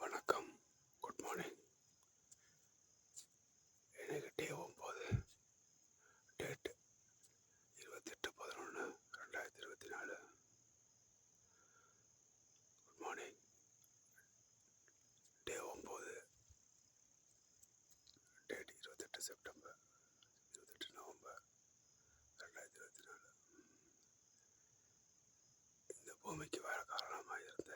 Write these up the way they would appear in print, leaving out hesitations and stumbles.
வணக்கம், good morning. எனக்கு day 9, date 28/11/2024. Good morning. Day 9, date 28 September 28 November 2024. இந்த பூமிக்கு வர காரணமாக இருந்த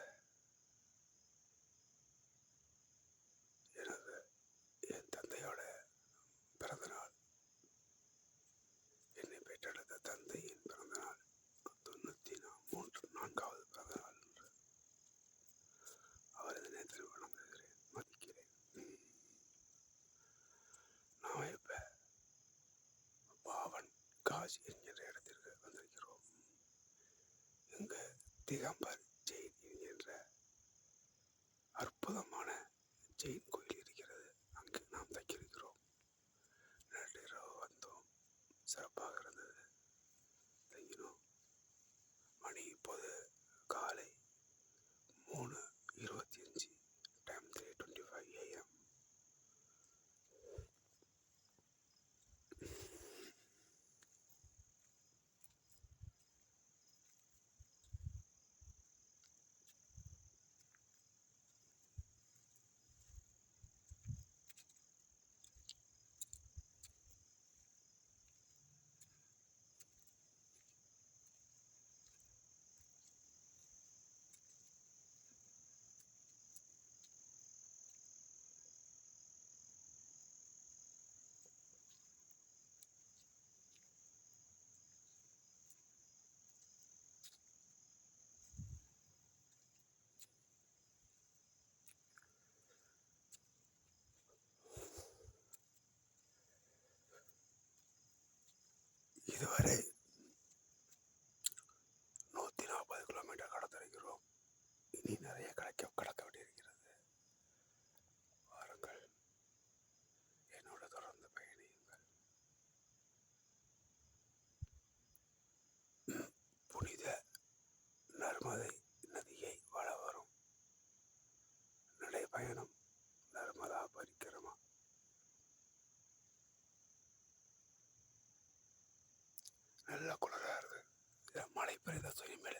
எனது என் தந்தையோட பிறந்தநாள், என்னை பெற்றெடுத்த தந்தையின் பிறந்தநாள், 94வது பிறந்தநாள் என்று அவரது நேரத்தில் வணங்குகிறேன், மதிக்கிறேன். நாம் இப்ப பாவன் காஜ் என்கிற இடத்திற்கு வந்திருக்கிறோம். இங்கு திகம்பர் ஜெயின் என்கின்ற அற்புதமான ஜெயின் கோயில் இருக்கிறது. அங்கு நாம் தங்கியிருக்கிறோம். நேற்று இரவு வந்தோம், சிறப்பாக இருந்தது, தங்கினோம். மணி இப்போது காலை 3:25, டைம் 3:25 AM. இதுவரை 140 கிலோமீட்டர் கடந்திருக்கிறோம். இனி நிறைய கடக்க வேண்டியிருக்கிறது. வாருங்கள், என்னோட தொடர்ந்து பயணியுங்கள். புனித நர்மதை நதியை வள வரும் நடைபயணம், நர்மதா பரிக்கிரமா. நல்ல குளிராக இருக்கு. மழை பெய்த சுயமேல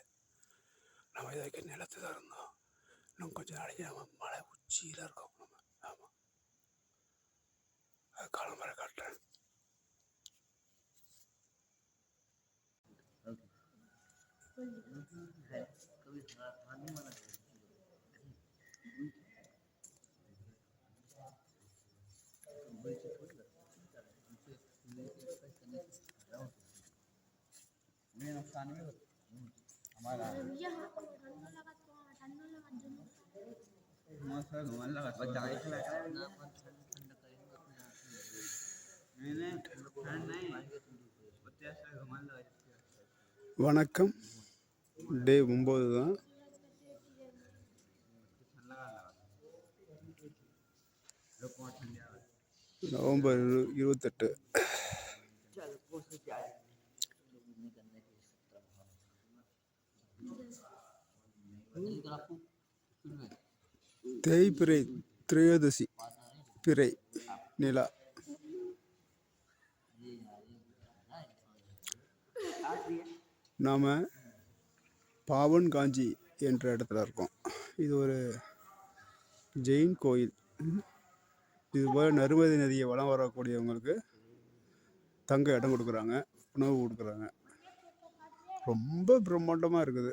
நம்ம இதுக்கு நிலத்து தான் இருந்தோம். இன்னும் கொஞ்சம் நாளைக்கு நம்ம மலை உச்சியில் இருக்கோம். நம்ம ஆமாம், அது காலம்பரை காட்டுறேன். வணக்கம். டே 9 தான். நவம்பர் 28. தேய்பிறை திரையோதசி, பிறை நிலா. நாம் பாவன் காஞ்சி என்ற இடத்துல இருக்கோம். இது ஒரு ஜெயின் கோயில். இதுபோல் நர்மதை நதியை வலம் வரக்கூடியவங்களுக்கு தங்க இடம் கொடுக்குறாங்க, உணவு கொடுக்குறாங்க. ரொம்ப பிரம்மாண்டமாக இருக்குது.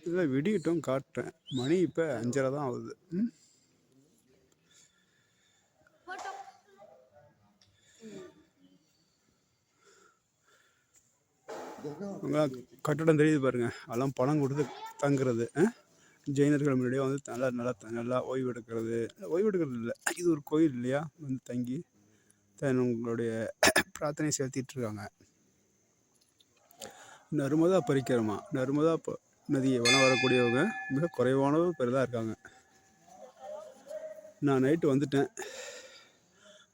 இதில் விடியட்டும் காட்டுறேன். மணி இப்போ 5:30 தான் ஆகுது. கட்டடம் தெரியுது பாருங்க, அதெல்லாம் பணம் கொடுத்து தங்குறது. ஜெயினர்கள் முன்னாடியே வந்து நல்லா ஓய்வு எடுக்கிறது இல்லை, இது ஒரு கோயில் இல்லையா, வந்து தங்கி உங்களுடைய பிரார்த்தனை செலுத்திட்டு இருக்காங்க. நர்மதா பரிக்கிரமா, நர்மதா நதியை வளம் வரக்கூடியவங்க மிக குறைவான பேர் தான் இருக்காங்க. நான் நைட்டு வந்துட்டேன்.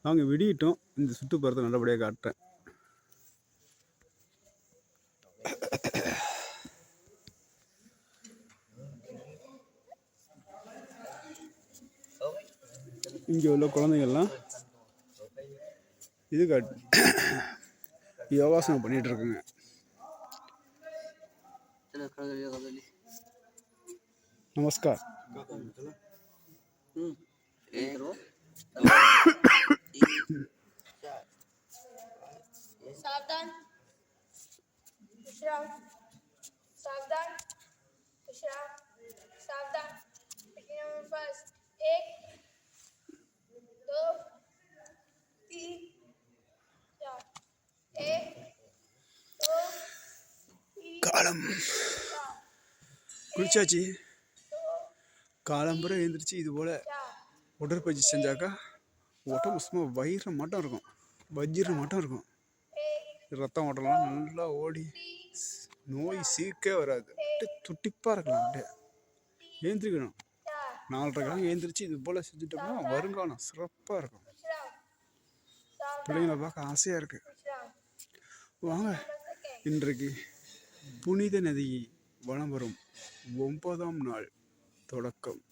அவங்க விடியட்டும், இந்த சுற்றுப்புறத்தை நல்லபடியாக காட்டுறேன். இங்கே உள்ள குழந்தைங்கள்லாம் இது யோகாசனம் பண்ணிகிட்டு இருக்குங்க. நமஸ்கார். सावधान विश्राम सावधान विश्राम सावधान नंबर 5 1 2 3 4 1 2 3 காலம் குளிச்சாச்சு. காலம்புரை எழுந்திரிச்சு இது போல் உடற்பயிற்சி செஞ்சாக்கா உடம்பு சும்மா வயிறு மட்டும் இருக்கும், வஜ்ஜிரம் மட்டும் இருக்கும். ரத்தம் ஓட்டலாம் நல்லா ஓடி நோய் சீக்கே வராது. அப்படியே துட்டிப்பாக இருக்கலாம். அப்படியே ஏந்திரிக்கணும். 4:30 ஏந்திரிச்சு இது போல் செஞ்சுட்டோம்னா வருங்காலம் சிறப்பாக இருக்கும். பிள்ளைங்களை பார்க்க ஆசையாக இருக்கு. வாங்க, இன்றைக்கு புனித நதி வலம் வரும் 9ஆம் நாள் தொடக்கம்.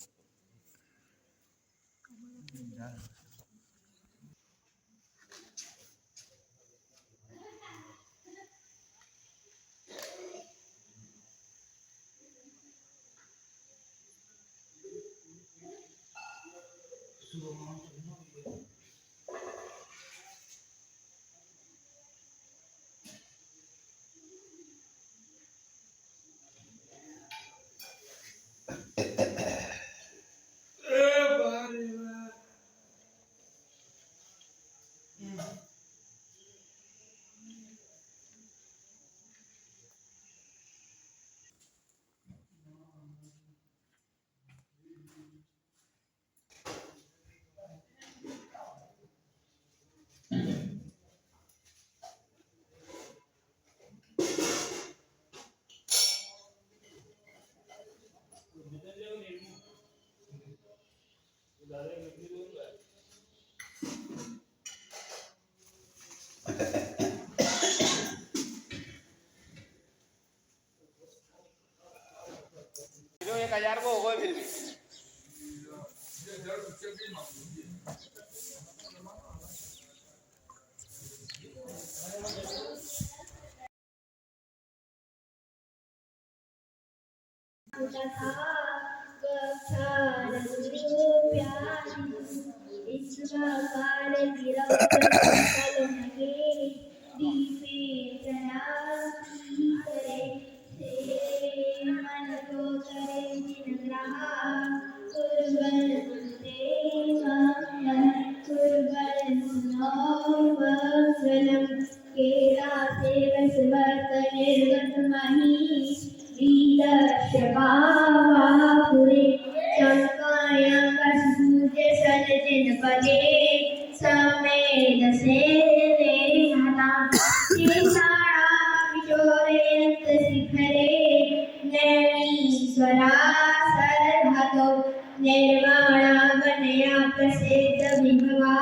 निर्वाणामनया प्रसिद्ध विभवा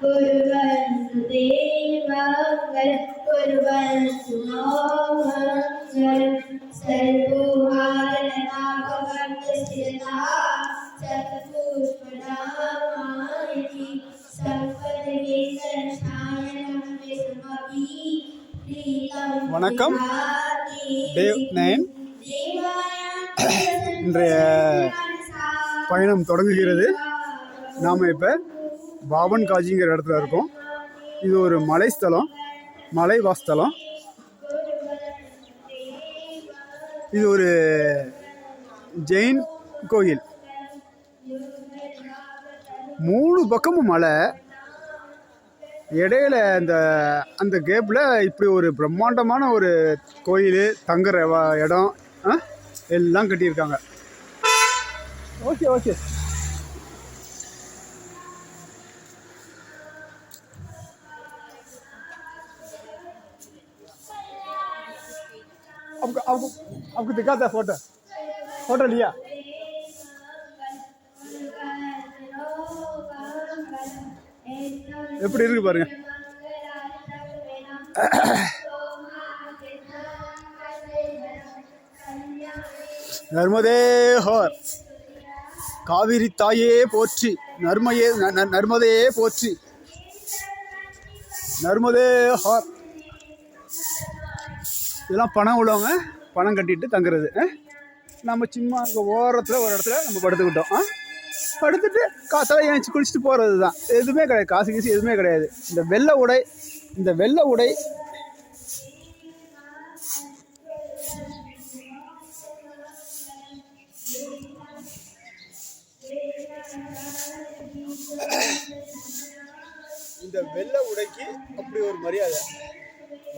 कुर्वन्तु देवमङ्गल कुर्वन्तु नो मङ्गल सर्वोहारता भवन्तु स्थिरता सत्पुष्पदामायति सम्पदगे संस्थायनमे समपि प्रीतं வணக்கம். டே 9 இன்றைய பயணம் தொடங்குகிறது. நாம் இப்போ பாபன் காஜிங்கிற இடத்துல இருக்கோம். இது ஒரு மலைஸ்தலம், மலைவாஸ்தலம். இது ஒரு ஜெயின் கோயில். 3 பக்கமும் மலை, இடையில அந்த கேப்பில் இப்படி ஒரு பிரம்மாண்டமான ஒரு கோயில், தங்குற இடம் எல்லாம் கட்டியிருக்காங்க. Okay okay. आपको दिखाता है फोटो लिया. எப்படி இருக்கு பாருங்க. நர்மதே ஹோர் காவிரி தாயே போற்றி, நர்மையே நர்மதையே போற்றி, நர்மதே ஹார். இதெல்லாம் பணம் உள்ளவங்க பணம் கட்டிட்டு தங்குறது. நம்ம சும்மா அங்கே ஓரத்தில் ஒரு இடத்துல நம்ம படுத்துக்கிட்டோம். படுத்துட்டு காத்தால ஏஞ்சி குளிச்சுட்டு போகிறது தான். எதுவுமே கிடையாது, காசு கீசு எதுவுமே கிடையாது. இந்த வெள்ளை உடை இந்த வெள்ளை உடைக்கு அப்படி ஒரு மரியாதை.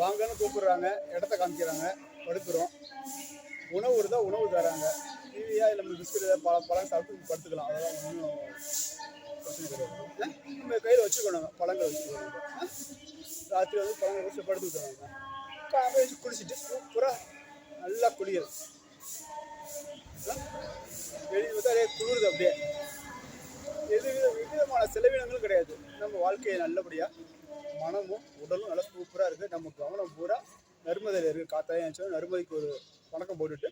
வாங்கன்னு கூப்பிடுறாங்க, இடத்த காமிக்கிறாங்க, படுக்கிறோம். உணவு இருந்தால் உணவு தராங்க. டிவியா இல்லை நம்ம பிஸ்கட் ஏதாவது பழம் சாப்பிட்டு படுத்துக்கலாம். அதெல்லாம் ஒன்றும் பிரச்சனை கிடையாது. நம்ம கையில் வச்சுக்கணும், பழங்கள் வச்சுக்கணும். ராத்திரி வந்து பழங்கள் வச்சு படுத்துக்கிட்டாங்க. காலையில் வச்சு குளிச்சுட்டு சூப்பராக நல்லா குளியல். வெளியே பார்த்தா அதே குளிருது. அப்படியே விதமான செலவினங்களும் கிடையாது. நம்ம வாழ்க்கையை நல்லபடியாக மனமும் உடலும் நல்லா சூப்பராக இருக்குது. நம்ம கவனம் பூரா நர்மதையில் இருக்குது. காத்தாயும் நர்மதைக்கு ஒரு வணக்கம் போட்டுட்டு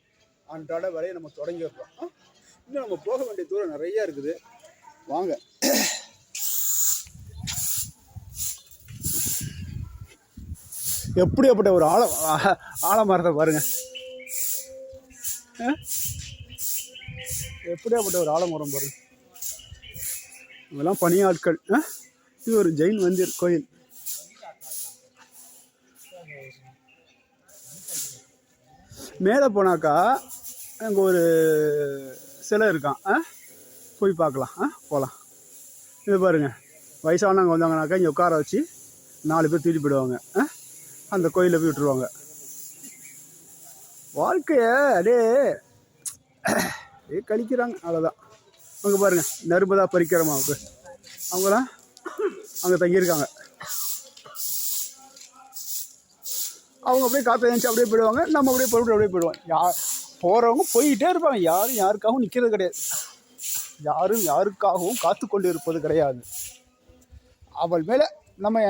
அன்றாட வரையை நம்ம தொடங்கி வைப்போம். இன்னும் நம்ம போக வேண்டிய தூரம் நிறையா இருக்குது. வாங்க. எப்படியாப்பட்ட ஒரு ஆலமரத்தை பாருங்க. எப்படியாப்பட்ட ஒரு ஆலமரம் பாருங்க. இதெல்லாம் பணியாட்கள். இது ஒரு ஜெயின் மந்திர் கோயில். மேலே போனாக்கா அங்கே ஒரு சிலை இருக்கான். போய் பார்க்கலாம். போகலாம். இது பாருங்கள், வயசானவங்க வந்தாங்கனாக்கா இங்கே உட்கார வச்சு 4 பேர் தூக்கிட்டு போயிடுவாங்க. அந்த கோயிலில் போய் விட்டுருவாங்க. வாழ்க்கையை அப்படியே கழிக்கிறாங்க, அவ்வளோதான். அங்கே பாருங்கள், நர்மதா பரிக்கிரமாவுக்கு அவங்களாம் அங்கே தங்கியிருக்காங்க. அவங்க அப்படியே காற்று எழுந்துச்சு அப்படியே போயிடுவாங்க. நம்ம அப்படியே போய்ட்டு அப்படியே போயிடுவோம். போகிறவங்க போயிட்டே இருப்பாங்க. யாரும் யாருக்காகவும் நிற்கிறது கிடையாது. யாரும் யாருக்காகவும் காத்து கொண்டு இருப்பது கிடையாது. அவள் மேலே நம்ம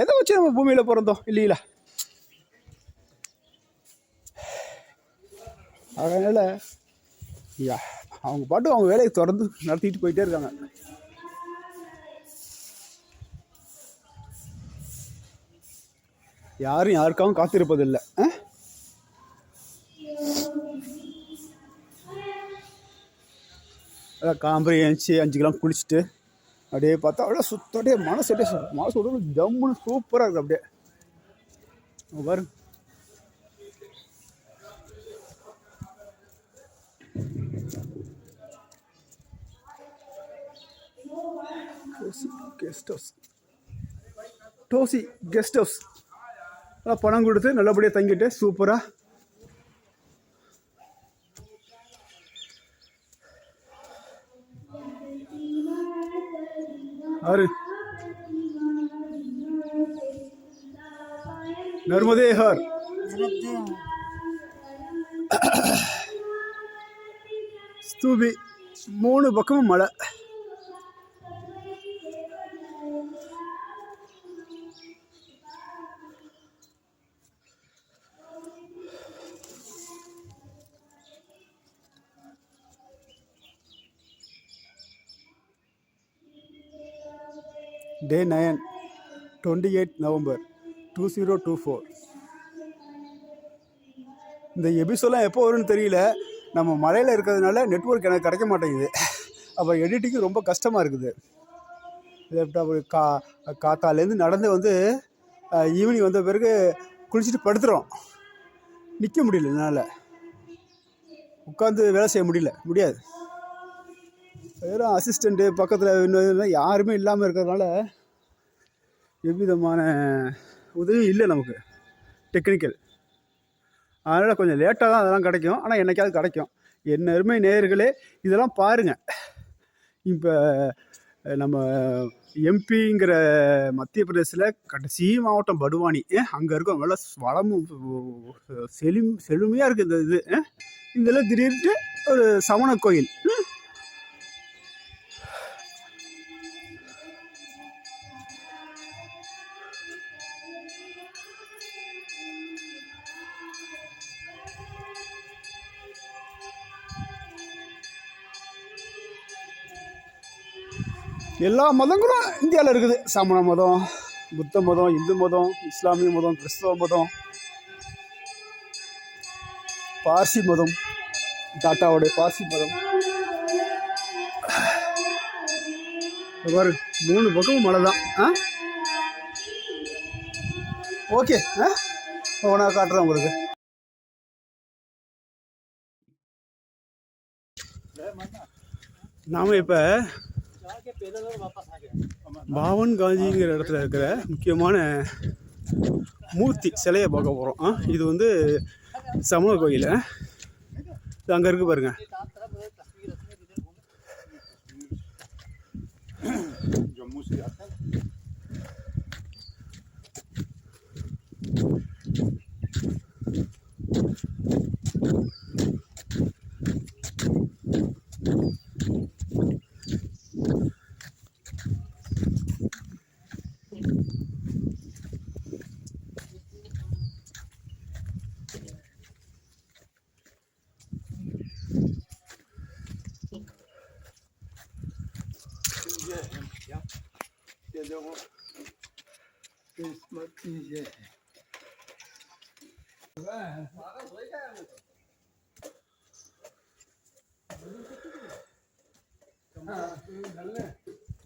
எதை வச்சு நம்ம பூமியில் பிறந்தோம் இல்லைங்களா? அதனால் அவங்க பாட்டு அவங்க வேலையை தொடர்ந்து நடத்திட்டு போயிட்டே இருக்காங்க. யாரும் யாருக்காகவும் காத்திருப்பதில்லை. அதான் காம்பரி ஏஞ்சி 5 கிலோ குளிச்சுட்டு அப்படியே பார்த்தா அப்படியே சுத்தோடைய மனசு விட ஜம்முன்னு சூப்பராக இருக்குது. அப்படியே பாருங்க. டோசி கெஸ்ட் ஹவுஸ். பணம் கொடுத்து நல்லபடியாக தங்கிட்டு சூப்பராக நர்மதே ஹார். ஸ்தூபி 3 பக்கமும் மலை. Day 9, 28 November 2024. இந்த எபிசோடெலாம் எப்போ வரும்னு தெரியல. நம்ம மலையில் இருக்கிறதுனால நெட்வொர்க் எனக்கு கிடைக்க மாட்டேங்குது. அப்போ எடிட்டிங்கு ரொம்ப கஷ்டமாக இருக்குது. காத்தாலேருந்து நடந்து வந்து ஈவினிங் வந்த பிறகு குளிச்சுட்டு படுத்துகிறோம். நிற்க முடியல, என்னால் உட்காந்து வேலை செய்ய முடியாது. வெறும் அசிஸ்டண்ட்டு பக்கத்தில் இன்னும் யாருமே இல்லாமல் இருக்கிறதுனால எவ்விதமான உதவியும் இல்லை நமக்கு டெக்னிக்கல். அதனால் கொஞ்சம் லேட்டாக தான் அதெல்லாம் கிடைக்கும். ஆனால் என்னைக்காவது கிடைக்கும். என்ன அருமை நேயர்களே, இதெல்லாம் பாருங்கள். இப்போ நம்ம எம்பிங்கிற மத்திய பிரதேசில் கடைசி மாவட்டம் படுவானி. அங்கே இருக்கும் நல்லா வளமும் செழுமையாக இருக்குது. இந்த இதெல்லாம் திடீர்னு ஒரு சமண கோயில். எல்லா மதங்களும் இந்தியாவில் இருக்குது. சமண மதம், புத்த மதம், இந்து மதம், இஸ்லாமிய மதம், கிறிஸ்தவ மதம், பார்சி மதம், டாட்டாவுடைய பார்சி மதம். பாரு 3 பக்கமும் மலை தான். ஓகே, நான் காட்டுறேன் உங்களுக்கு. நாம் இப்போ பாவன் காஞ்சிங்கிற இடத்துல இருக்கிற முக்கியமான மூர்த்தி சிலையை பார்க்க போகிறோம். இது வந்து சமண கோயில். இது அங்கே இருக்கு பாருங்க.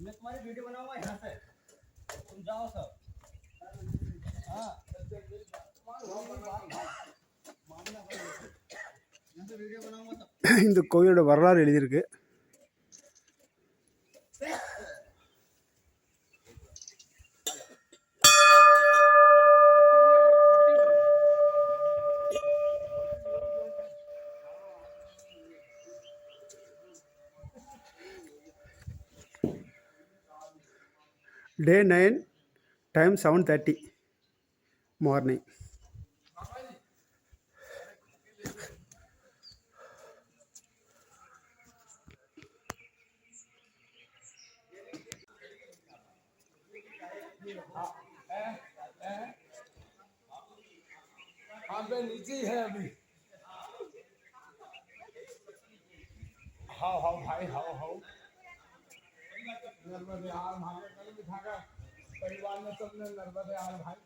मैं तुम्हारी वीडियो बनाऊंगा यहाँ से, तुम जाओ सब। हाँ இந்த கோயிலோட வரலாறு எழுதியிருக்கு. Day 9, time 7:30 morning. नीचे है अभी। हाउ भाई हाउ नर्मदे आल भाई कल बिठाकर परिवार में सबने नर्मदे आल भाई।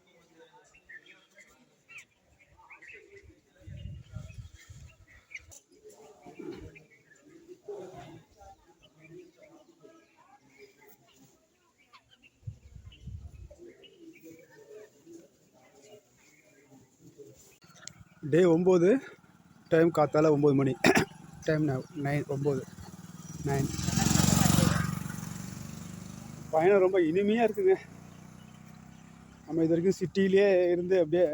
டே 9, டைம் காத்தால 9 மணி. டைம் 9. பயணம் ரொம்ப இனிமையாக இருக்குங்க. நம்ம இது வரைக்கும் சிட்டியிலே இருந்து அப்படியே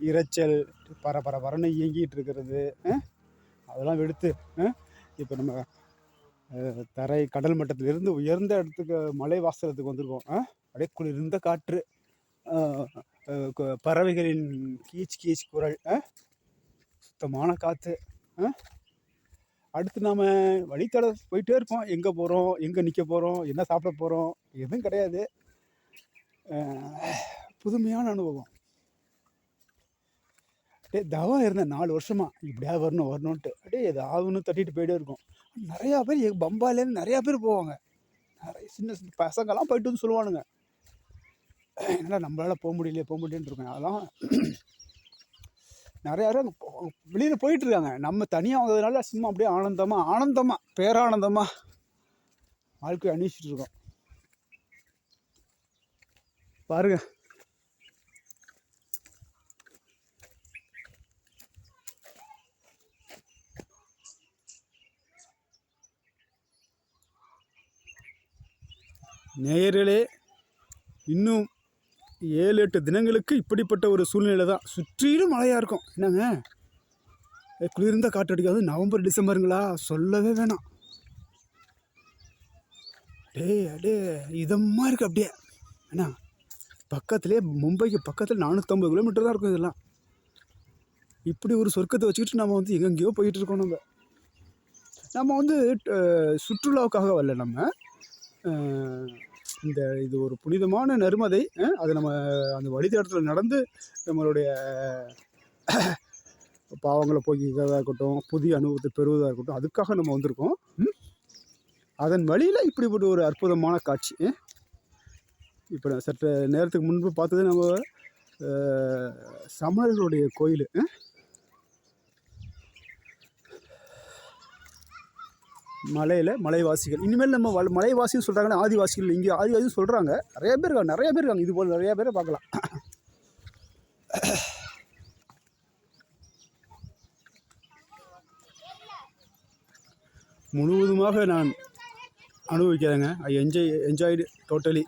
இரைச்சல் பரன்னு இயங்கிட்டு இருக்கிறது அதெல்லாம் வெடுத்து இப்போ நம்ம கடல் மட்டத்திலிருந்து உயர்ந்த இடத்துக்கு மலை வாசலத்துக்கு வந்திருக்கோம். அப்படியே குளிர்ந்த காற்று, பறவைகளின் கீச் குரல், சுத்தமான காற்று. அடுத்து நாம் வழித்தட போயிட்டே இருக்கோம். எங்கே போகிறோம், எங்கே நிற்க போகிறோம், என்ன சாப்பிட போகிறோம், எதுவும் கிடையாது. புதுமையான அனுபவம். தவம் இருந்தேன் 4 வருஷமாக, இப்படியாவது வரணுன்ட்டு அப்படியே ஏதாவதுன்னு தட்டிட்டு போயிட்டே இருக்கும். நிறையா பேர் பம்பாயிலேருந்து நிறையா பேர் போவாங்க. நிறைய சின்ன பசங்கள்லாம் போயிட்டு வந்து சொல்லுவானுங்க, என்னால் நம்மளால் போக முடியலன்னு இருக்கேன். அதெல்லாம் நிறையா வெளியில் போயிட்டுருக்காங்க. நம்ம தனியாக வந்ததுனால சும்மா அப்படியே ஆனந்தமாக பேரானந்தமாக வாழ்க்கையை அணிச்சிட்டு இருக்கோம். பாருங்க, நேயர்களே, இன்னும் 7-8 தினங்களுக்கு இப்படிப்பட்ட ஒரு சூழ்நிலை தான். சுற்றிலும் மழையாக இருக்கும். என்னங்க, குளிர்ந்த காற்று அடிக்காது. நவம்பர் டிசம்பருங்களா, சொல்லவே வேணாம். அப்படியே இதமாக இருக்குது. அப்படியே ஏன்னா பக்கத்துலேயே மும்பைக்கு பக்கத்தில் 450 கிலோமீட்டர் தான் இருக்கும். இதெல்லாம் இப்படி ஒரு சொர்க்கத்தை வச்சுக்கிட்டு நம்ம வந்து எங்கெங்கேயோ போயிட்டுருக்கோம். நம்ம வந்து சுற்றுலாவுக்காக வரல. நம்ம இது ஒரு புனிதமான நர்மதை. அது நம்ம அந்த வழித்தடத்தில் நடந்து நம்மளுடைய பாவங்களை போக்கிக்கிறதா இருக்கட்டும், புதிய அனுபவத்தை பெறுவதாக இருக்கட்டும், அதுக்காக நம்ம வந்திருக்கோம். அதன் வழியில் இப்படிப்பட்ட ஒரு அற்புதமான காட்சி. இப்போ சற்று நேரத்துக்கு முன்பு பார்த்தது நம்ம சமணர்களுடைய கோயில். மலையில் மலைவாசிகள், இனிமேல் நம்ம மலைவாசின்னு சொல்கிறாங்கன்னா ஆதிவாசிகள், இங்கே ஆதிவாசின்னு சொல்கிறாங்க. நிறைய பேர் இருக்காங்க, இது போல் நிறையா பேரை பார்க்கலாம். முழுவதுமாக நான் அனுபவிக்கிறேங்க. I enjoyed totally.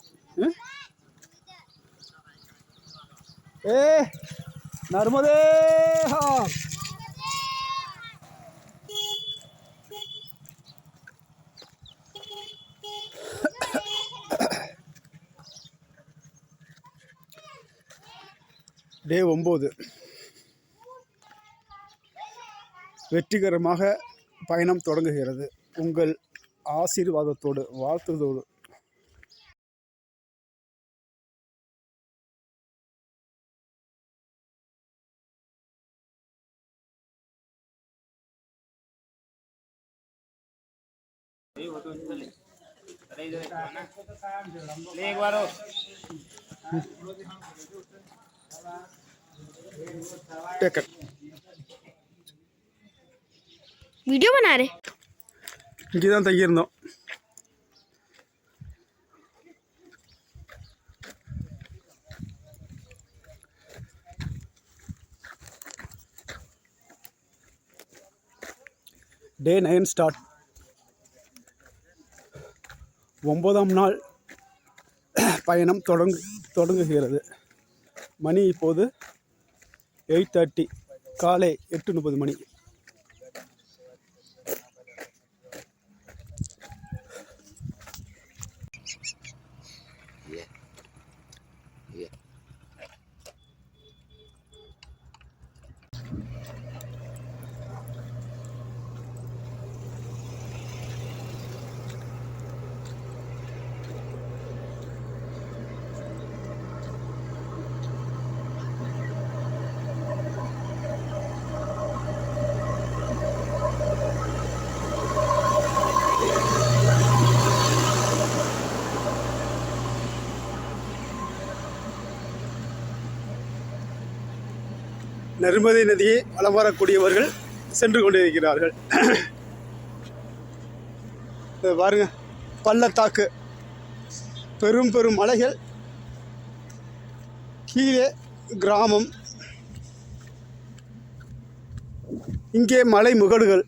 நர்மதே டே 9 வெற்றிகரமாக பயணம் தொடங்குகிறது. உங்கள் ஆசீர்வாதத்தோடு, வாழ்த்துதோடு. वीडियो बना रहे, இங்கே தான் தங்கியிருந்தோம். டே 9 ஸ்டார்ட். 9ஆம் நாள் பயணம் தொடங்குகிறது. மணி இப்போது 8:30, காலை 8:30 மணி. நர்மதை நதியை வலம் வரக்கூடியவர்கள் சென்று கொண்டிருக்கிறார்கள். பாருங்க, பள்ளத்தாக்கு, பெரும் பெரும் மலைகள், கீழே கிராமம், இங்கே மலை முகடுகள்.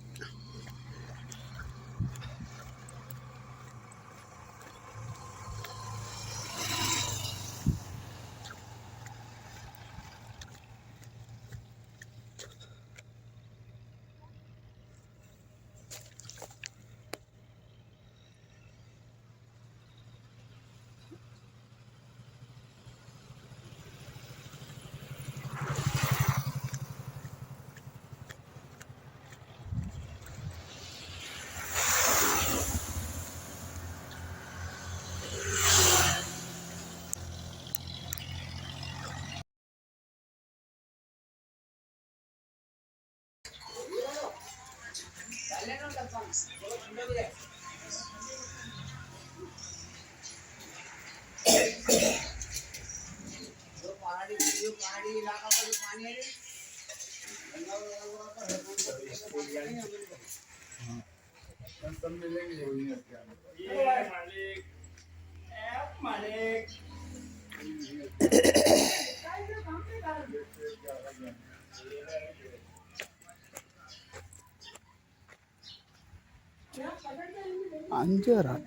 अंजराट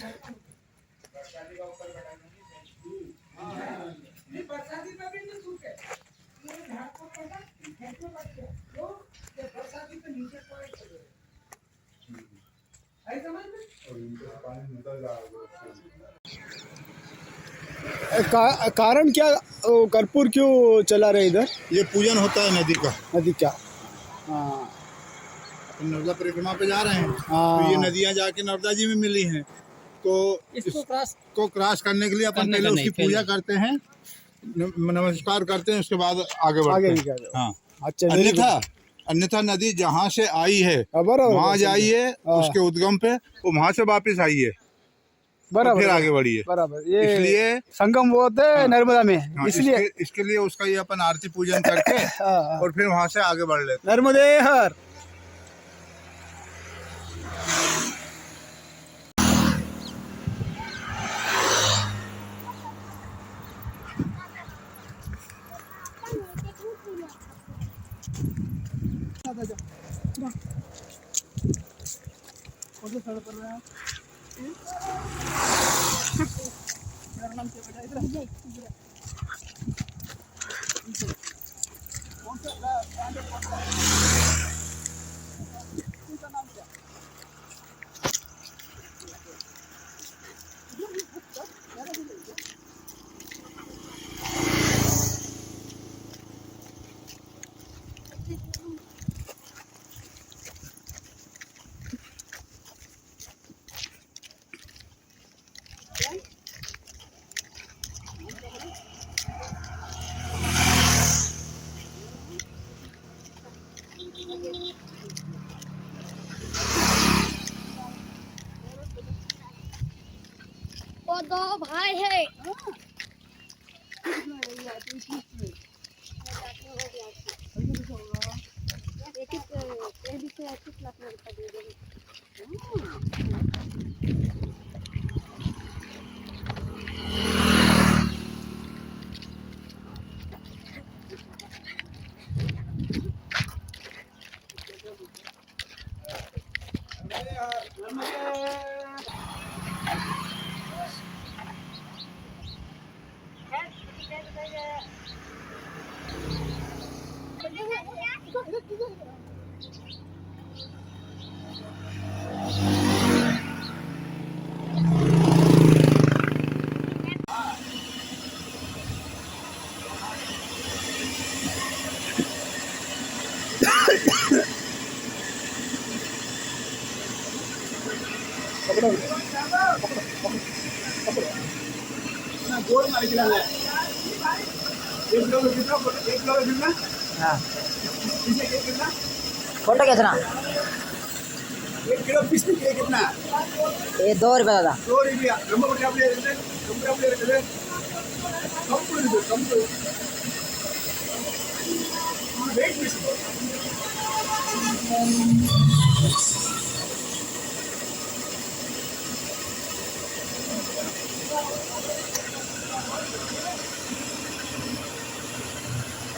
कारण क्या, कर्पूर क्यों चला रहे इधर? ये पूजन होता है नदी का। नदी का, नर्मदा परिक्रमा पे जा रहे हैं। हाँ। तो ये नदियाँ जाके नर्मदा जी में मिली हैं, तो इसको क्रॉस करने के लिए अपन पहले उसकी पूजा करते हैं, नमस्कार करते हैं, उसके बाद आगे बढ़ते हैं। हाँ। अच्छा, अन्यथा नदी जहाँ से आई है बराबर वहाँ जाइए, हाँ। उसके उद्गम पे वो वहाँ से वापस आई है। बराबर फिर आगे बढ़िए। बराबर। ये इसलिए संगम वो होते हैं नर्मदा में, हाँ, इसलिए इसके लिए उसका ये अपन आरती पूजन करके हाँ, और फिर वहां से आगे बढ़ लेते। नर्मदे हर। वो दो भाई है। फोटो कितना? 1 किलो फिश कितना? ये 2 रुपये दादा। 2 रुपया। ரொம்ப அப்படியே இருக்குது, ரொம்ப அப்படியே இருக்குது. கம்பு இருக்குது, கம்பு. Wait fish.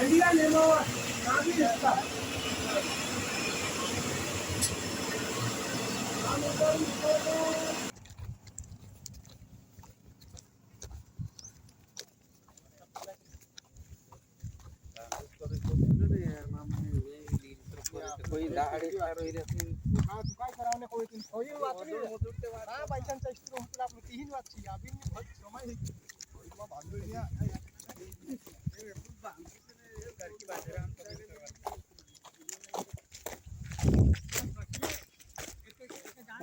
ஐடியா நேமோ நாமி இருக்கா?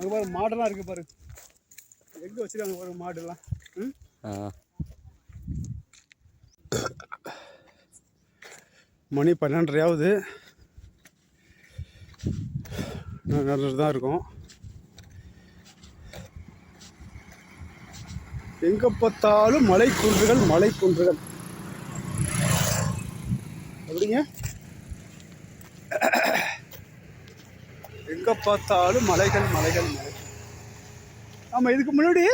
அங்கே பாரு மாடெல்லாம் இருக்கு பாரு, எங்கே வச்சிருக்காங்க பாரு மாடுலாம். மணி 12:30 ஆகுது. நல்லது தான் இருக்கும். எங்கே பார்த்தாலும் மலை குன்றுகள், மலை குன்றுகள். எப்படிங்க, எங்கே பார்த்தாலும் மலைகள் மலைகள் மலை. ஆமாம், இதுக்கு முன்னாடி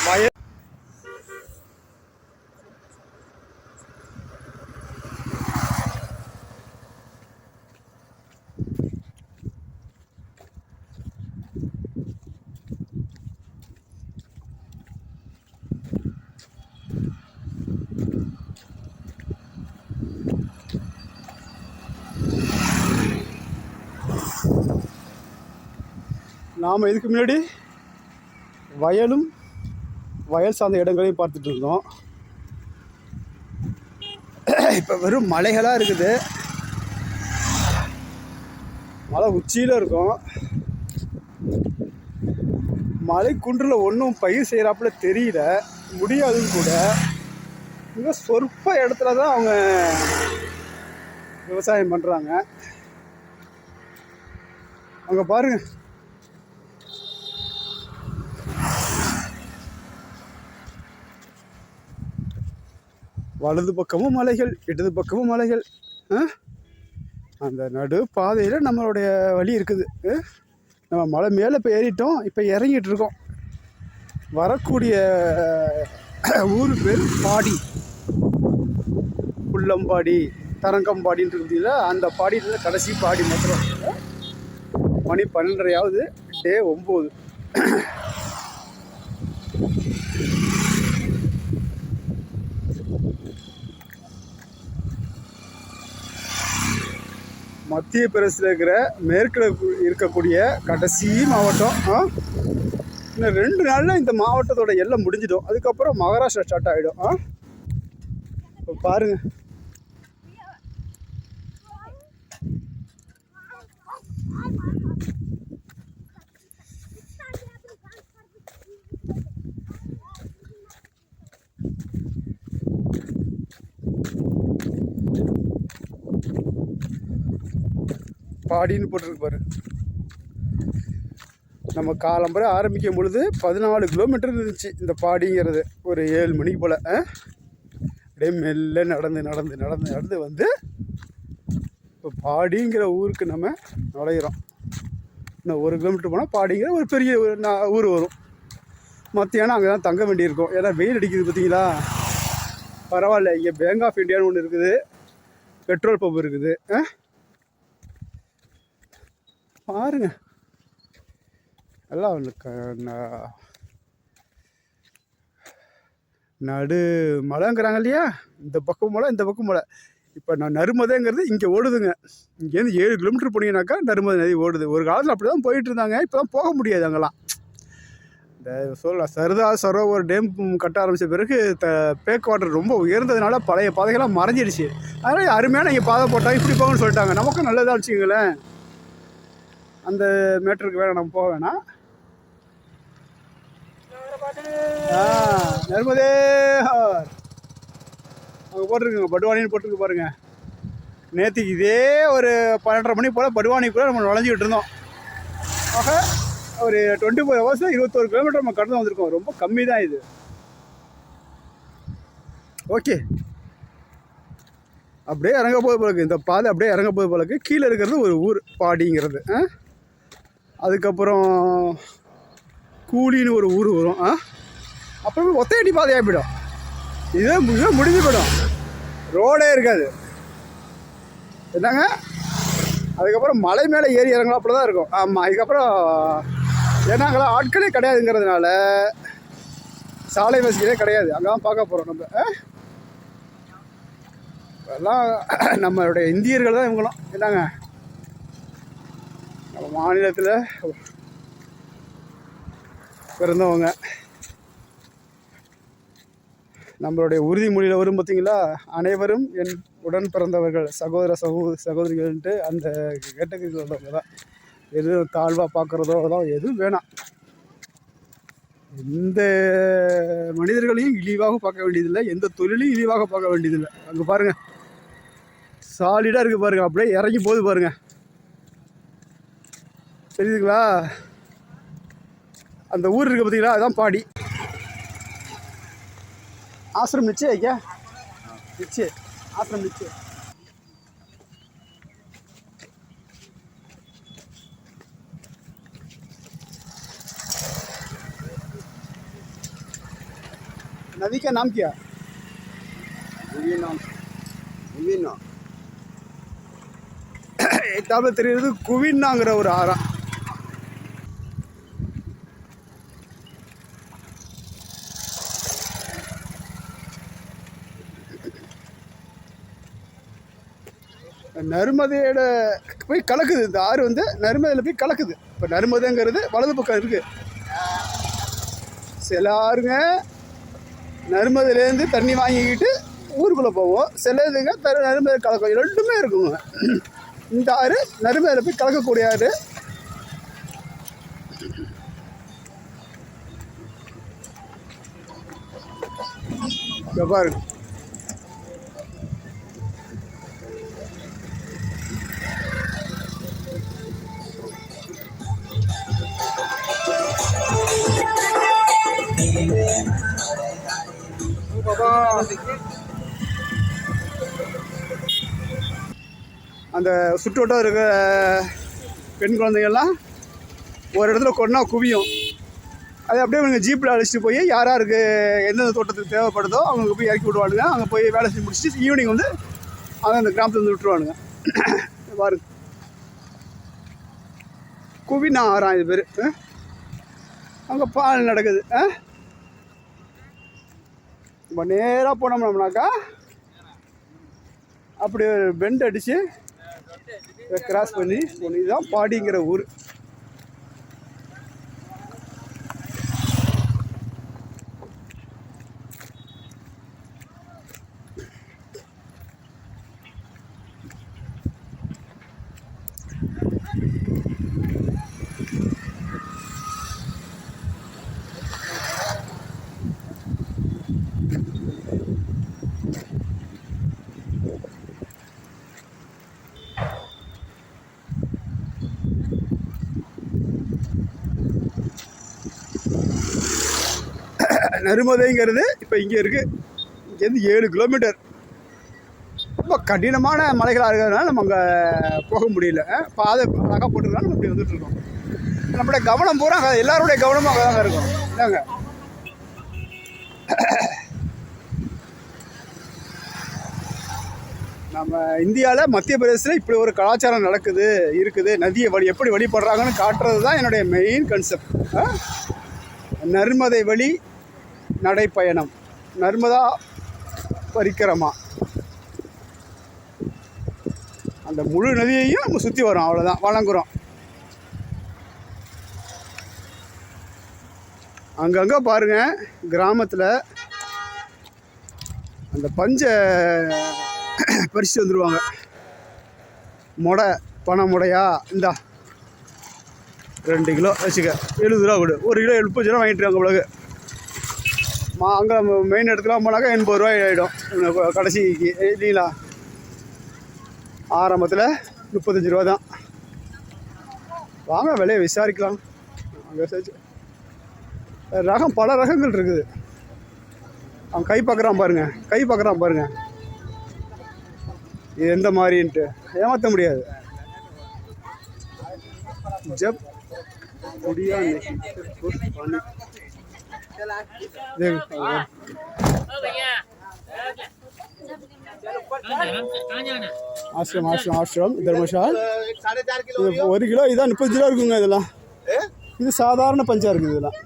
வய நாம் இதுக்கு முன்னாடி வயலும் வயல் சார்ந்த இடங்களையும் பார்த்துட்டு இருந்தோம். இப்போ வெறும் மலைகளாக இருக்குது. மலை உச்சியில் இருக்கும். மலை குன்றில் ஒன்றும் பயிர் செய்கிறாப்புல தெரியல, முடியாதுன்னு கூட. மிக சொற்ப இடத்துல தான் அவங்க விவசாயம் பண்ணுறாங்க. அங்கே பாருங்க, வலது பக்கமும் மலைகள், இடது பக்கமும் மலைகள். அந்த நடு பாதையில் நம்மளுடைய வழி இருக்குது. நம்ம மலை மேலே இப்போ ஏறிட்டோம், இப்போ இறங்கிட்டு இருக்கோம். வரக்கூடிய ஊர் பேர் பாடி, புள்ளம்பாடி, தரங்கம்பாடின்னு இருக்குதுல, அந்த பாடியில் கடைசி பாடி மாத்திரம். மணி 12:30 டே 9. மத்திய பிரதேசத்தில் இருக்கிற மேற்கில் இருக்கக்கூடிய கடைசி மாவட்டம். இன்னும் 2 நாளில் இந்த மாவட்டத்தோட எல்லாம் முடிஞ்சிடும். அதுக்கப்புறம் மகாராஷ்டிரா ஸ்டார்ட் ஆகிடும். இப்போ பாருங்கள், பாடின்னு போட்டிருக்கு பாரு. நம்ம காலம்பரை ஆரம்பிக்கும் பொழுது 14 கிலோமீட்டர் இருந்துச்சு இந்த பாடிங்கிறது. ஒரு 7 மணிக்கு போல் அப்படியே மெல்ல நடந்து நடந்து நடந்து நடந்து வந்து இப்போ பாடிங்கிற ஊருக்கு நம்ம நுழையிறோம். இன்னும் 1 கிலோமீட்டர் போனால் பாடிங்கிற ஒரு பெரிய ஊர் வரும். மத்தியானம் அங்கே தான் தங்க வேண்டியிருக்கும், ஏன்னா வெயில் அடிக்குது பார்த்தீங்களா. பரவாயில்ல, இங்கே பேங்க் ஆஃப் இந்தியான்னு ஒன்று இருக்குது, பெட்ரோல் பம்ப் இருக்குது. பாருங்க, எல்லாம் நடு மலைங்கிறாங்க இல்லையா, இந்த பக்கம் மலை இந்த பக்கம் மலை. இப்போ நான் நர்மதைங்கிறது இங்கே ஓடுதுங்க. இங்கேருந்து 7 கிலோமீட்டர் போனீங்கன்னாக்கா நர்மதை நதி ஓடுது. ஒரு காலத்தில் அப்படி தான் போயிட்டு இருந்தாங்க, இப்போ தான் போக முடியாது அங்கெல்லாம். இந்த சர்தார் சரோவர் டேம் கட்ட ஆரம்பித்த பிறகு பேக் வாட்டர் ரொம்ப உயர்ந்ததுனால பழைய பாதைகள்லாம் மறைஞ்சிடுச்சு. அதனால் அருமையான இங்கே பாதை போட்டால் இப்படி போகணும்னு சொல்லிட்டாங்க. நமக்கும் நல்லதாக வச்சுக்கங்களேன். அந்த மேட்டருக்கு வேணாம், நம்ம போக வேணாம். நர்மதே அங்கே போட்டிருக்குங்க, பட்வானின்னு போட்டிருக்கு பாருங்க. நேற்றுக்கு இதே ஒரு 12:30 மணி போல் பட்வானிக்குள்ளே நம்ம நுழைஞ்சிக்கிட்டு இருந்தோம். ஆக ஒரு 24 ஹவர்ஸ் 21 கிலோமீட்டர் நம்ம கடந்து வந்திருக்கோம். ரொம்ப கம்மி தான் இது. ஓகே, அப்படியே இறங்க போது போலக்கு இந்த பாதை, அப்படியே இறங்க போது போலக்கு. கீழே இருக்கிறது ஒரு ஊர் பாடிங்கிறது. அதுக்கப்புறம் கூலின்னு ஒரு ஊர் வரும். அப்புறம் ஒத்தையடி பாதையாக போயிடும். இதே முடிஞ்சு போயிடும், ரோடே இருக்காது. என்னங்க, அதுக்கப்புறம் மலை மேலே ஏறி இறங்கலாம், அப்படி தான் இருக்கும். ஆமாம், அதுக்கப்புறம் ஏன்னா அங்கெல்லாம் ஆட்களே கிடையாதுங்கிறதுனால சாலை வசதியே கிடையாது. அங்கே தான் பார்க்க போகிறோம் நம்ம. எல்லாம் நம்மளுடைய இந்தியர்கள் தான் இவங்களும். என்னங்க, நம்ம மாநிலத்தில் பிறந்தவங்க. நம்மளுடைய உறுதிமொழியில் வரும் பார்த்தீங்களா, அனைவரும் என் உடன் பிறந்தவர்கள், சகோதர சகோதரிகள்ன்ட்டு அந்த கேட்டகரியில் உள்ளவங்க தான். எதுவும் தாழ்வாக பார்க்குறதோ அதெல்லாம் எதுவும் வேணாம். எந்த மனிதர்களையும் இழிவாக பார்க்க வேண்டியதில்லை, எந்த தொழிலையும் இழிவாக பார்க்க வேண்டியதில்லை. அங்கே பாருங்கள், சாலிடாக இருக்குது பாருங்கள், அப்படியே இறங்கி போகுது பாருங்கள். தெரியுதுங்களா, அந்த ஊர் இருக்குது பார்த்தீங்களா, அதுதான் பாடி. आश्रम नीचे है क्या? नीचे आश्रम नीचे. नदी का नाम क्या? எட்டாவது தெரியுது குவின்னாங்கிற ஒரு ஆறா. நர்மதையோட போய் கலக்குது இந்த ஆறு, வந்து நர்மதையில் போய் கலக்குது. இப்போ நர்மதைங்கிறது வலது பக்கம் இருக்குது. சில ஆறுங்க நர்மதையிலேருந்து தண்ணி வாங்கிக்கிட்டு ஊருக்குள்ளே போவோம், சில இதுங்க நர்மதை கலக்கும், ரெண்டுமே இருக்குங்க. இந்த ஆறு நர்மதையில் போய் கலக்கக்கூடிய ஆறு. பாருங்க, அந்த சுற்றுவட்டம் இருக்கிற பெண் குழந்தைகள்லாம் ஒரு இடத்துல கொண்டா குவியும். அது அப்படியே இவங்க ஜீப்பில் அழைச்சிட்டு போய் யார் யாருக்கு எந்தெந்த தோட்டத்துக்கு தேவைப்படுதோ அவங்களுக்கு போய் இறக்கி விடுவானுங்க. அங்கே போய் வேலை செஞ்சு முடிச்சுட்டு ஈவினிங் வந்து அதை அந்த கிராமத்தில் வந்து விட்டுருவானுங்க. பாருங்க, குவினா ஆறாம் இது பேர். அங்கே பால் நடக்குது. நம்ம நேராக போனோம்னாக்கா அப்படி ஒரு பெண்ட் அடித்து கிராஸ் பண்ணி இதுதான் பாடிங்கிற ஊர். நருமதைங்கிறது இப்போ இங்கே இருக்குது. இங்கேருந்து 7 கிலோமீட்டர். ரொம்ப கடினமான மலைகளாக இருக்கிறதுனால நம்ம அங்கே போக முடியல. பாதை அழகாக போட்டுருக்கனால நம்ம இப்படி வந்துட்டுருக்கோம். நம்மளுடைய கவனம் பூரா எல்லாருடைய கவனமும் அங்கே தாங்க இருக்கும். இதாங்க நம்ம இந்தியாவில் மத்திய பிரதேசத்தில் இப்படி ஒரு கலாச்சாரம் இருக்குது. நதியை எப்படி வழிபடுறாங்கன்னு காட்டுறது தான் என்னுடைய மெயின் கன்செப்ட். நர்மதை வழி நடைப்பயணம், நர்மதா பரிக்கிரமா. அந்த முழு நதியையும் நம்ம சுற்றி வரோம், அவ்வளோதான், வணங்குறோம். அங்கங்கே பாருங்கள், கிராமத்தில் அந்த பஞ்சை பறித்து வந்துடுவாங்க. பனை முடையா இந்தா 2 கிலோ வச்சுக்க, 70 ரூபா கொடு. 1 கிலோ 70 ரூபா வாங்கிட்டு இருக்காங்க பிறகு. அங்கே நம்ம மெயின் இடத்துக்குலாம் போனாக்கா 80 ரூபாய் ஆகிடும் கடைசிக்கு, இல்லைங்களா? ஆரம்பத்தில் 35 ரூபா தான். வாங்க விலையை விசாரிக்கலாம். அங்கே ரகம் பல ரகங்கள் இருக்குது. அவன் கை பார்க்குறான் பாருங்க, இது எந்த மாதிரின்ட்டு ஏமாற்ற முடியாது. ஜப் குடியா ஆசிரம் தர்மசால். 1 கிலோ இதான் 30 ரூபா இருக்குங்க. இதெல்லாம் இது சாதாரண பஞ்சா இருக்குது. இதெல்லாம்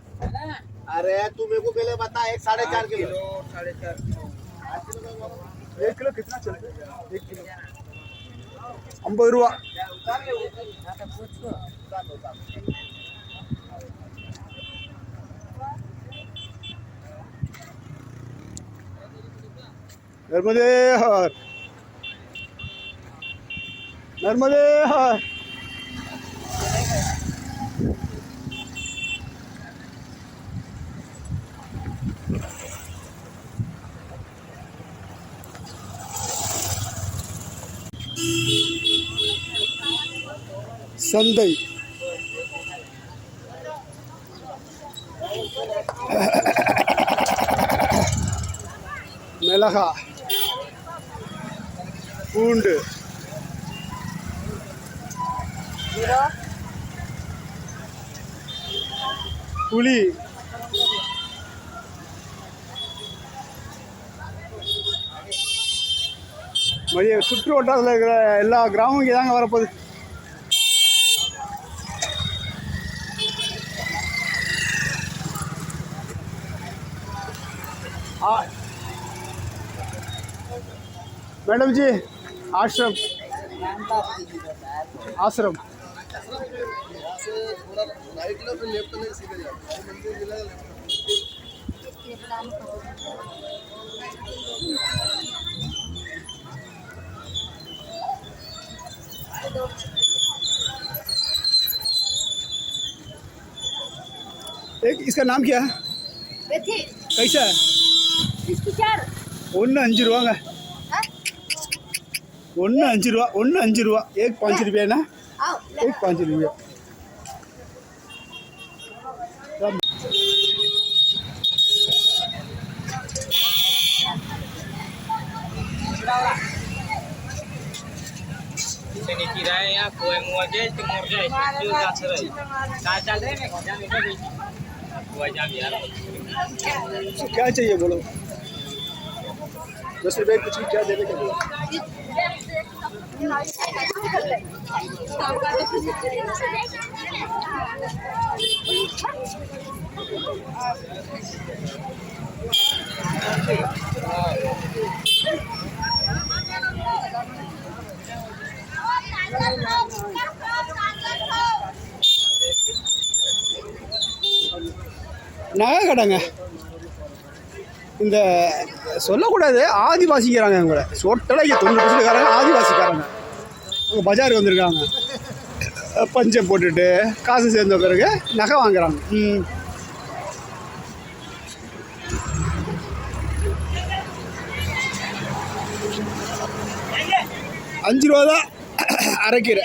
1 கிலோ कितना चलता है? 1 किलो 50 ரூபா. नर्मदे हर, नर्मदे हर. சந்தை மிளகா, பூண்டு, புளி, மதிய சுற்று வட்டாரத்தில் இருக்கிற எல்லா கிராமமும் இங்கே தாங்க வரப்போகுது. मैडम जी आश्रम आश्रम एक इसका नाम क्या है? कैसा है? इसकी 4 1 5 ரூபாங்க. 1 5 ரூபா, 1 5 ரூபா. एक 5 रुपया ना, एक 5 रुपया. ini kira ya kue mau aja timur aja itu nggak serai. Kacal deh nih jangan itu biji. Kue aja biar. क्या चाहिए बोलो 10 रुपए कुछ भी क्या देने का बोलो நகை கடைங்க இந்த சொல்லக்கூடாது ஆதிவாசிக்கிறாங்க இவங்கள டோட்டலாக இங்கே 90% ஆதிவாசிக்காரங்க அவங்க பஜாருக்கு வந்திருக்காங்க பஞ்சை போட்டுட்டு காசு சேர்ந்த பிறகு நகை வாங்குறாங்க ₹5 தான் அரைக்கீரை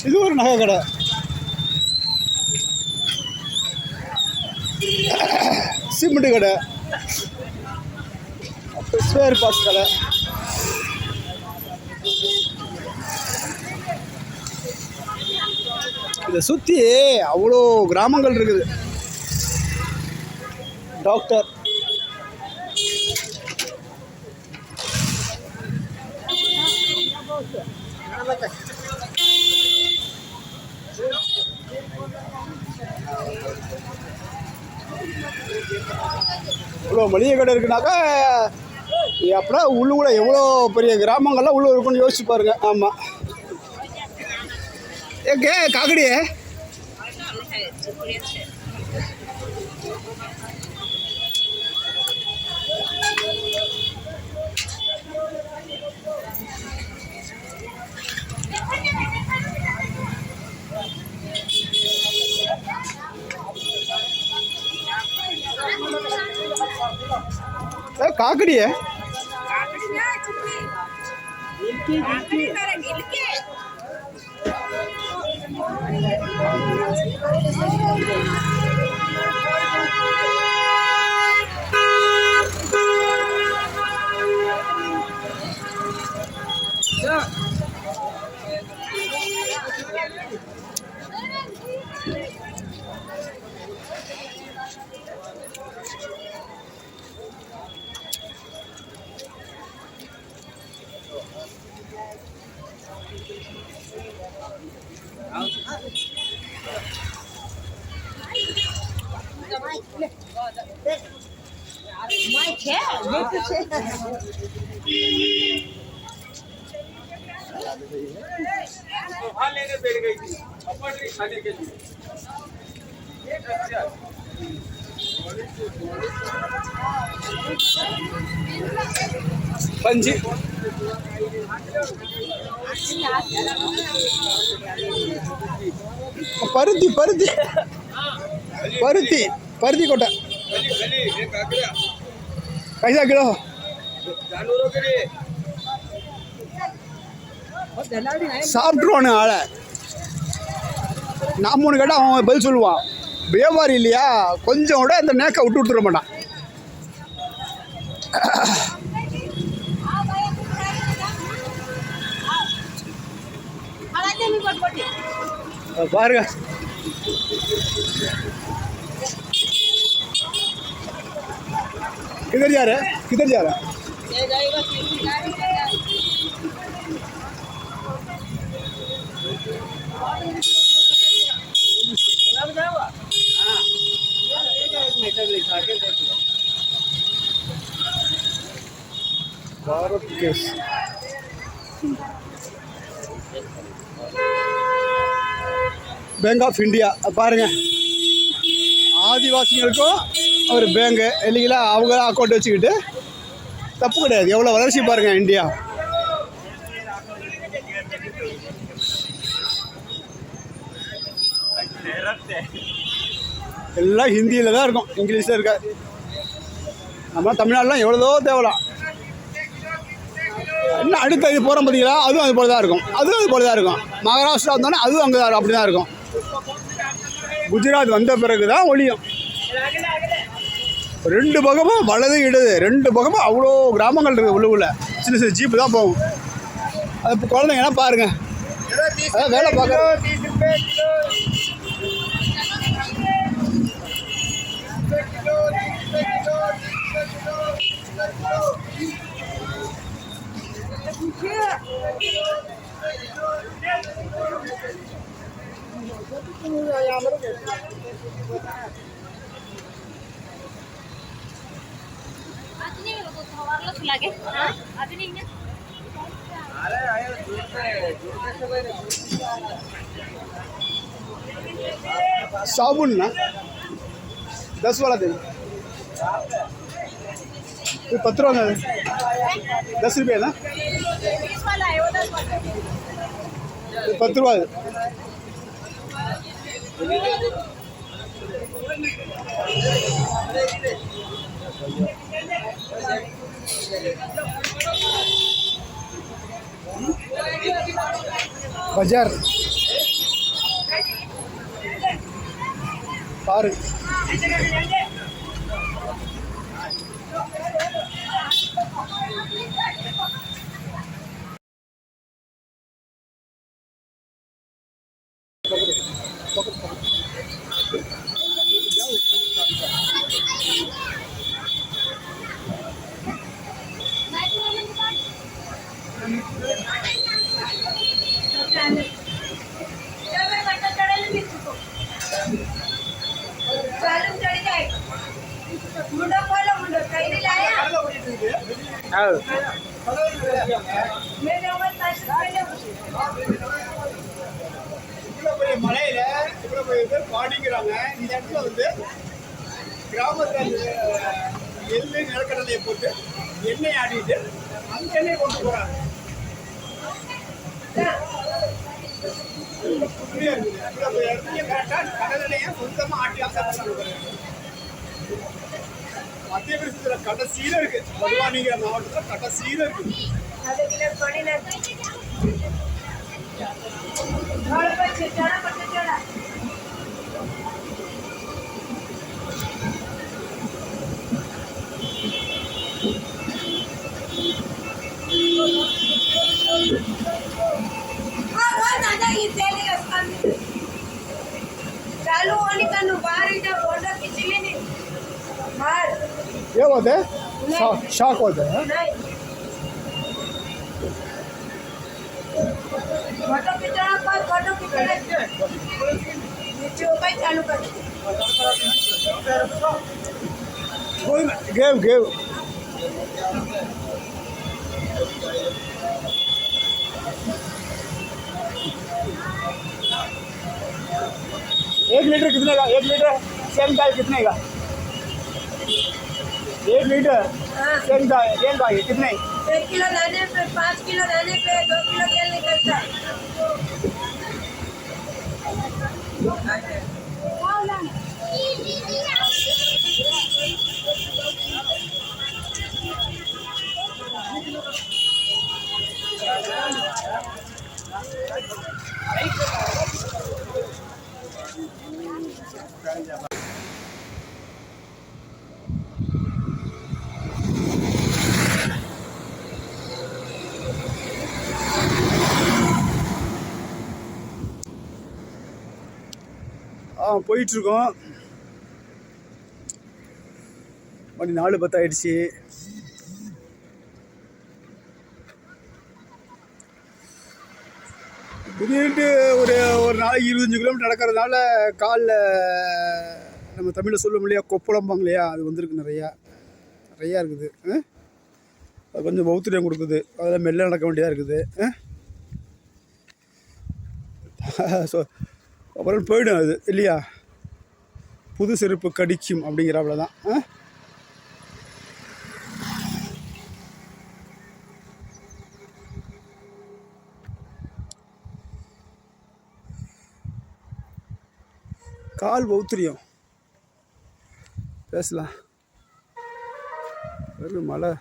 இது ஒரு நகை கடை சிமெண்ட் கடை ஸ்பேர் பார்ட்ஸ் கடை இதை சுற்றி அவ்வளோ கிராமங்கள் இருக்குது டாக்டர் இவ்வளோ மளிகை கடை இருக்குனாக்கா அப்படின்னா உள்ளுக்குள்ள எவ்வளோ பெரிய கிராமங்கள்லாம் உள்ள இருக்குன்னு யோசிச்சு பாருங்க ஆமாம் ஏ காக்கடியே काकड़ी है खाने के लिए पंजी परुती परुती परुती परुती कोटा कैसा किलो जानवरों के लिए சாப்பிட்ருவானு ஆளை நான் 3 கேட்டால் அவன் பதில் சொல்லுவான் வியாபாரி இல்லையா கொஞ்சம் கூட அந்த நேக்கை விட்டு கொடுத்துட மாட்டான் பாருங்க किधर जा रहा है किधर जा रहा है Bharat case bank of India பாருங்க ஆதிவாசிகளுக்கும் ஒரு பேங்கு இல்லைங்களா அவங்க அக்கௌண்ட் வச்சுக்கிட்டு தப்பு கிடையாது எவ்வளோ வளர்ச்சி பாருங்கள் இந்தியா எல்லாம் ஹிந்தியில் தான் இருக்கும் இங்கிலீஷில் இருக்காது நம்ம தமிழ்நாடுலாம் எவ்வளோ தேவலாம். இன்னும் அடுத்த இது போகிறோம் பார்த்தீங்களா, அதுவும் அது போல தான் இருக்கும். அதுவும் அது போல தான் இருக்கும். மகாராஷ்டிரா வந்தோடனே அதுவும் அங்கே தான் அப்படி தான் இருக்கும். குஜராத் வந்த பிறகு தான் ஒழியும். 2 பக்கமும் வலது இடது 2 பக்கமும் அவ்வளோ கிராமங்கள் இருக்குது. உள்ள சின்ன சின்ன ஜீப்பு தான் போகும். அது இப்போ குழந்தைங்கன்னா பாருங்கள், அதான் வேலை பார்க்குறோம். साबुन ना 10 वाला दे, 10 रुपये ना, 10 रुपये ना, 20 वाला है वो 10 वाला 10 रुपये. बाजार பாரு. மலையில இவ்வளோ பேர் பாடிக்கிறாங்க. இந்த இடத்துல வந்து கிராமத்தில் எள்ளு நிலக்கடலையை போட்டு எண்ணெய் ஆடிட்டு அந்த எண்ணெய் கொண்டு போகிறாங்க. இவ்வளோ இடத்துல கரெக்டாக கடலையை சொந்தமாக ஆட்டி ஆசாங்க. மத்திய பிரதேசத்தில் கடைசியில் இருக்கு. பகவானிங்கிற மாவட்டத்தில் கடைசியில் இருக்கு. चालू होने का बाहर इधर बॉर्डर खिंचले नहीं बाहर ये होता है शॉक होता है. फोटो खिंचाना पर फोटो खिंचाना नीचे ऊपर चालू कर गेव 1 लीटर कितने का? 1 लीटर सेम का कितने का? 1 लीटर सेम का कितने? 1 किलो दाने पे 5 किलो दाने पे 2 किलो तेल निकलता है. போயிட்டுருக்கோம். மணி 4:10 ஆயிடுச்சு. திடீர்னு ஒரு நாளைக்கு 25 கிலோமீட்டர் நடக்கிறதுனால காலில் நம்ம தமிழில் சொல்ல முடியா கொப்பளம்பாங்க இல்லையா, அது வந்திருக்கு. நிறையா இருக்குது. அது கொஞ்சம் பௌத்திரியம் கொடுக்குது. அதெல்லாம் மெல்ல நடக்க வேண்டியதாக இருக்குது. ஸோ அப்புறம் போயிடும் அது இல்லையா. புது செருப்பு கடிக்கும் அப்படிங்கிறாப்புல தான். கால் பௌத்திரியம் பேசலாம். ஒரு மலை.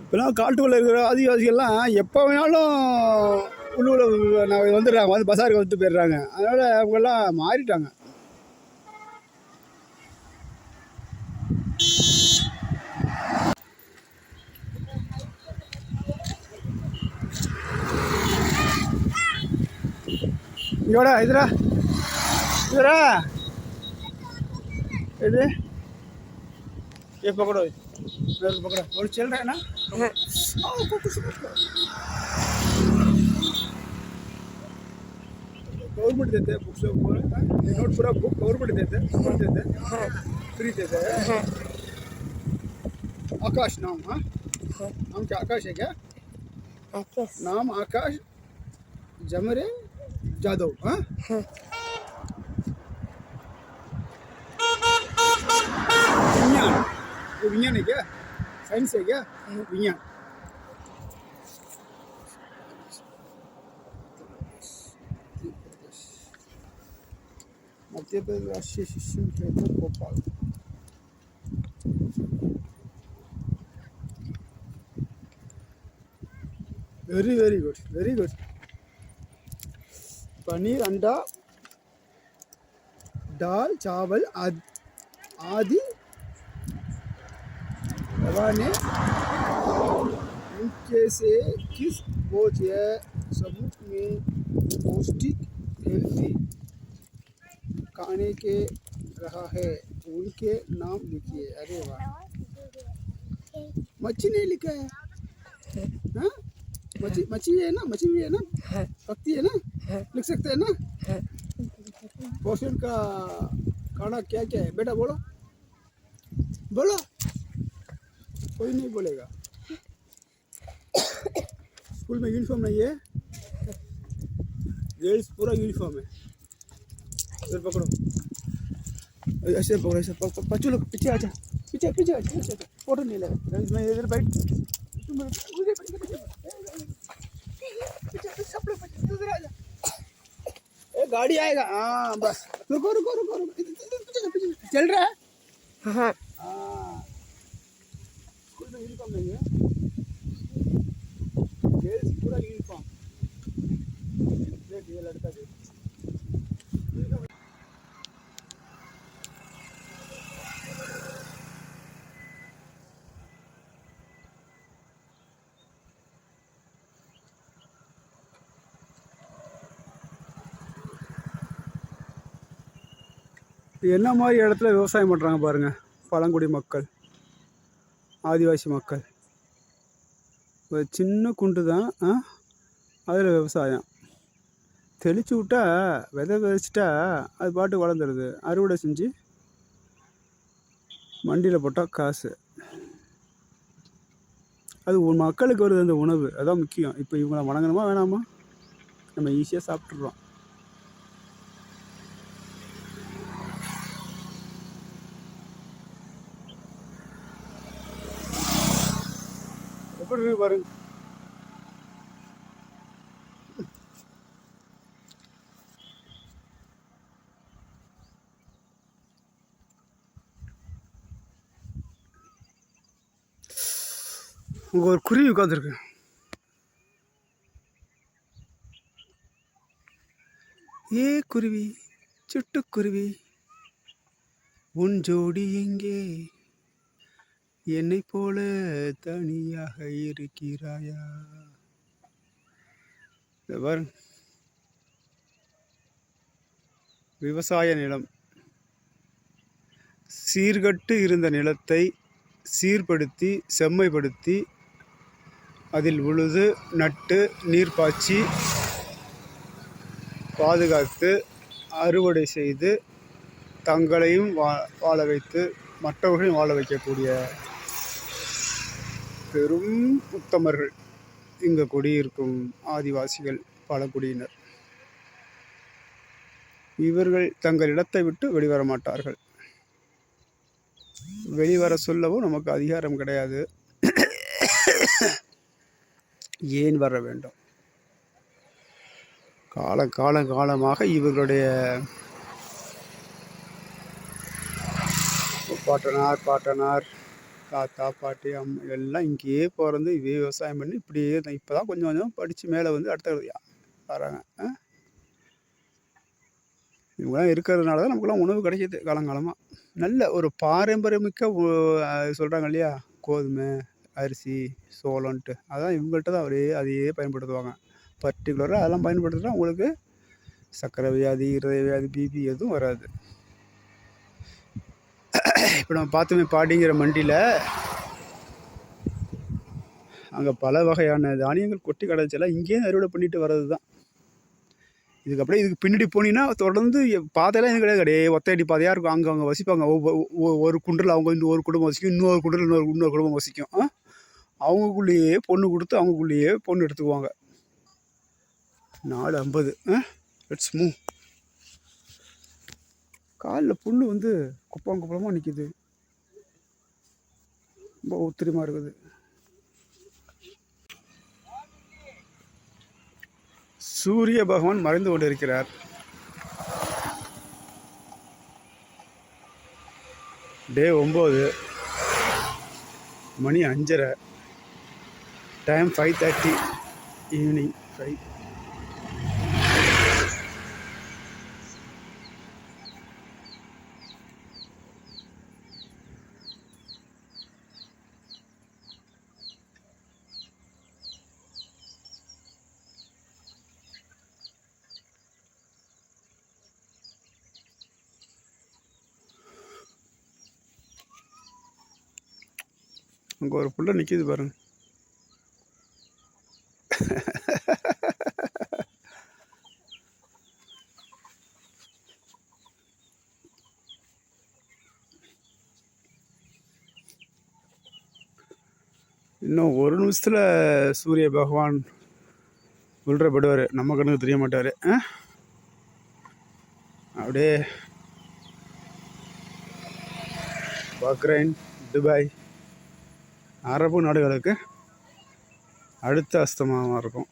இப்போலாம் காட்டுக்குள்ளே இருக்கிற ஆதிவாசிகள்லாம் எப்போ வேணாலும் உள்ளூரில் வந்துடுறாங்க, வந்து பசாருக்கு வந்துட்டு போயிடுறாங்க. அதனால் அவங்கெல்லாம் மாறிட்டாங்க. इधर इधर इधर इधर ये पकड़ो, इधर पकड़ो और चल रहा है ना। गवर्नमेंट देते हैं बुक्स, नोट पूरा बुक गवर्नमेंट देते हैं, फ्री देते हैं। आकाश नाम, हाँ नाम क्या आकाश है क्या? नाम आकाश जमरे जादव। हाँ विज्ञान, वो विज्ञान है क्या? साइंस है क्या? विज्ञान। मध्य प्रदेश राष्ट्रीय शिक्षण केंद्र Bhopal. Very very good, very good. Paneer, अंडा, दाल, चावल आदि ने इनके से किस भोज्य समूह में पौष्टिक हेल्थी खाने के रहा है, उनके नाम लिखिए। अरे वाह, मच्छी नहीं लिखा है? हाँ मच्छी है ना, मच्छी भी है ना, पकती है ना, लिख सकते हैं ना। पोषण का खाना क्या क्या है बेटा, बोलो बोलो, कोई नहीं बोलेगा। स्कूल में यूनिफॉर्म नहीं है, गर्ल्स पूरा यूनिफॉर्म है। इधर पकड़ो, ऐसे पकड़ो, ऐसे बच्चों लोग पीछे आ जा, पीछे पीछे आ जा, फोटो नहीं लगा। मैं इधर बैठ, गाड़ी आएगा। हाँ बस, रुको रुको रुको रुको, चल रहा है। हाँ स्कूल में यूनिफॉर्म नहीं है, गर्ल्स पूरा यूनिफॉर्म। देख ये लड़का देख, என்ன மாதிரி இடத்துல விவசாயம் பண்ணுறாங்க பாருங்கள். பழங்குடி மக்கள், ஆதிவாசி மக்கள், ஒரு சின்ன குண்டு தான், அதில் விவசாயம் தெளித்து விட்டா, விதை விதைச்சிட்டா அது பாட்டு வளர்ந்துடுது. அறுவடை செஞ்சு மண்டியில் போட்டால் காசு. அது மக்களுக்கு வருது அந்த உணவு, அதான் முக்கியம். இப்போ இவங்களை வணங்கணுமா வேணாமா? நம்ம ஈஸியாக சாப்பிட்றோம். எப்படி பாருங்க, உங்க ஒரு குருவி உட்காந்துருக்கு. ஏ குருவி, சிட்டுக்குருவி, உன் ஜோடி எங்கே? என்னை போல தனியாக இருக்கிறாயா? விவசாய நிலம், சீர்கட்டு இருந்த நிலத்தை சீர்படுத்தி செம்மைப்படுத்தி அதில் உழுது நட்டு நீர் பாய்ச்சி பாதுகாத்து அறுவடை செய்து தங்களையும் வாழ வைத்து மற்றவர்களையும் வாழ வைக்கக்கூடிய பெரும் உத்தமர்கள் இங்கு குடியிருக்கும் ஆதிவாசிகள், பழங்குடியினர். இவர்கள் தங்கள் இடத்தை விட்டு வெளிவர மாட்டார்கள். வெளிவர சொல்லவும் நமக்கு அதிகாரம் கிடையாது. ஏன் வர வேண்டும்? காலமாக இவர்களுடைய பாட்டனார் தாத்தா பாட்டி எல்லாம் இங்கேயே பிறந்து இதே விவசாயம் பண்ணி இப்படியே இப்போ தான் கொஞ்சம் கொஞ்சம் படித்து மேலே வந்து அடுத்த வராங்க. இவங்களாம் இருக்கிறதுனால தான் நமக்குலாம் உணவு கிடைக்கிது காலங்காலமாக. நல்ல ஒரு பாரம்பரியமிக்க சொல்கிறாங்க இல்லையா, கோதுமை அரிசி சோளம்ன்ட்டு, அதான் இவங்கள்ட்ட தான் அதையே பயன்படுத்துவாங்க. பர்டிகுலராக அதெல்லாம் பயன்படுத்தினா உங்களுக்கு சர்க்கரை வியாதி, இருதய வியாதி, பிபி எதுவும் வராது. இப்போ நம்ம பார்த்தோமே பாடிங்கிற மண்டியில் அங்கே பல வகையான தானியங்கள் கொட்டி கிடச்செல்லாம் இங்கேயே அறுவடை பண்ணிட்டு வர்றது தான். இதுக்கப்புறம் இதுக்கு பின்னாடி போனீங்கன்னா தொடர்ந்து பாதையெல்லாம் எதுவும் கிடையாது, ஒத்தையடி பாதையாக இருக்கும். அங்கே வசிப்பாங்க. ஒரு குன்றில் அவங்க ஒரு குடும்பம் வசிக்கும், இன்னொரு குன்றில் இன்னொரு குடும்பம் வசிக்கும். அவங்களுக்குள்ளேயே பொண்ணு கொடுத்து அவங்களுக்குள்ளேயே பொண்ணு எடுத்துக்குவாங்க. 4:50. Let's move. காலில் புண்ணு வந்து குப்பமாக நிற்கிது, ரொம்ப உத்திரமாக இருக்குது. சூரிய பகவான் மறைந்து கொண்டிருக்கிறார். டே 9, மணி 5:30, டைம் 5:30 ஈவினிங் 5. அங்கே ஒரு புள்ள நிற்கிது பாருங்க. இன்னும் ஒரு நிமிஷத்தில் சூரிய பகவான் உள்றப்படுவார், நம்ம கண்ணுக்கு தெரிய மாட்டார். அப்படியே பக்ரைன், துபாய், அரபு நாடுகளுக்கு அடுத்த அஸ்தமனமாக இருக்கும்.